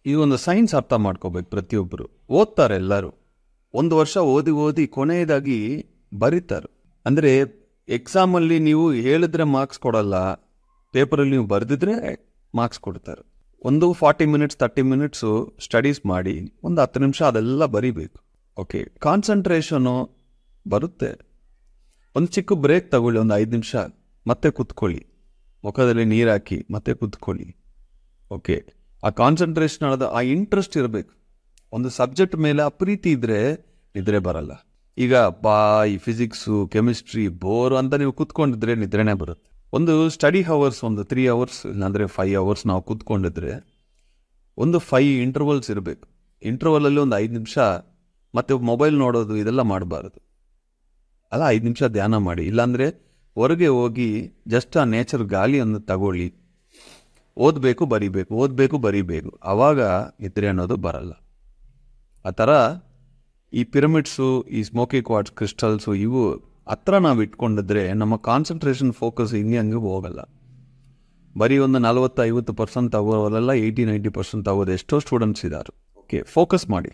ಈ ಒಂದು ಸೈನ್ಸ್ ಅರ್ಥ ಮಾಡ್ಕೋಬೇಕು. ಪ್ರತಿಯೊಬ್ಬರು ಓದ್ತಾರೆ, ಎಲ್ಲರೂ 1 ವರ್ಷ ಓದಿ ಓದಿ ಕೊನೆಯದಾಗಿ ಬರೀತಾರೆ. ಅಂದರೆ ಎಕ್ಸಾಮಲ್ಲಿ ನೀವು ಹೇಳಿದ್ರೆ ಮಾರ್ಕ್ಸ್ ಕೊಡಲ್ಲ, ಪೇಪರಲ್ಲಿ ನೀವು ಬರೆದಿದ್ರೆ ಮಾರ್ಕ್ಸ್ ಕೊಡ್ತಾರೆ. ಒಂದು 40 ಮಿನಿಟ್ಸ್ 30 ಮಿನಿಟ್ಸು ಸ್ಟಡೀಸ್ ಮಾಡಿ ಒಂದು 10 ನಿಮಿಷ ಅದೆಲ್ಲ ಬರೀಬೇಕು. ಓಕೆ, ಕಾನ್ಸಂಟ್ರೇಷನು ಬರುತ್ತೆ. ಒಂದು ಚಿಕ್ಕ ಬ್ರೇಕ್ ತಗೊಳ್ಳಿ, ಒಂದು 5 ನಿಮಿಷ, ಮತ್ತೆ ಕೂತ್ಕೊಳ್ಳಿ, ಮುಖದಲ್ಲಿ ನೀರು ಹಾಕಿ ಮತ್ತೆ ಕೂತ್ಕೊಳ್ಳಿ. ಓಕೆ, ಆ ಕಾನ್ಸಂಟ್ರೇಷನ್ ಅನ್ನೋದು, ಆ ಇಂಟ್ರೆಸ್ಟ್ ಇರಬೇಕು. ಒಂದು ಸಬ್ಜೆಕ್ಟ್ ಮೇಲೆ ಆ ಪ್ರೀತಿ ಇದ್ದರೆ ನಿದ್ರೆ ಬರಲ್ಲ. ಈಗ ಈ ಫಿಸಿಕ್ಸು ಕೆಮಿಸ್ಟ್ರಿ ಬೋರು ಅಂತ ನೀವು ಕೂತ್ಕೊಂಡಿದ್ರೆ ನಿದ್ರೆನೇ ಬರುತ್ತೆ. ಒಂದು ಸ್ಟಡಿ ಹವರ್ಸ್ ಒಂದು 3 ಅವರ್ಸ್ ಇಲ್ಲಾಂದರೆ 5 ಅವರ್ಸ್ ನಾವು ಕೂತ್ಕೊಂಡಿದ್ರೆ ಒಂದು 5 ಇಂಟರ್ವಲ್ಸ್ ಇರಬೇಕು. ಇಂಟರ್ವಲಲ್ಲಿ ಒಂದು 5 ನಿಮಿಷ ಮತ್ತೆ ಮೊಬೈಲ್ ನೋಡೋದು ಇದೆಲ್ಲ ಮಾಡಬಾರ್ದು. ಅಲ್ಲ, 5 ನಿಮಿಷ ಧ್ಯಾನ ಮಾಡಿ, ಇಲ್ಲಾಂದರೆ ಹೊರಗೆ ಹೋಗಿ ಜಸ್ಟ್ ಆ ನೇಚರ್ ಗಾಳಿಯನ್ನು ತಗೊಳ್ಳಿ. ಓದಬೇಕು ಬರೀಬೇಕು, ಆವಾಗ ನಿದ್ರೆ ಅನ್ನೋದು ಬರಲ್ಲ. ಆ ಥರ ಈ ಪಿರಮಿಡ್ಸು, ಈ ಸ್ಮೋಕಿ ಕ್ವಾರ್ಟ್ಸ್ ಕ್ರಿಸ್ಟಲ್ಸು ಇವು ಹತ್ರ ನಾವು ಇಟ್ಕೊಂಡಿದ್ರೆ ನಮ್ಮ ಕಾನ್ಸಂಟ್ರೇಷನ್ ಫೋಕಸ್ ಹಂಗೆ ಹೋಗಲ್ಲ. ಬರೀ ಒಂದು 40-50% ತಗೋರೆಲ್ಲ 80-90% ತಗೋದು ಎಷ್ಟೋ ಸ್ಟೂಡೆಂಟ್ಸ್ ಇದ್ದಾರೆ. ಓಕೆ, ಫೋಕಸ್ ಮಾಡಿ.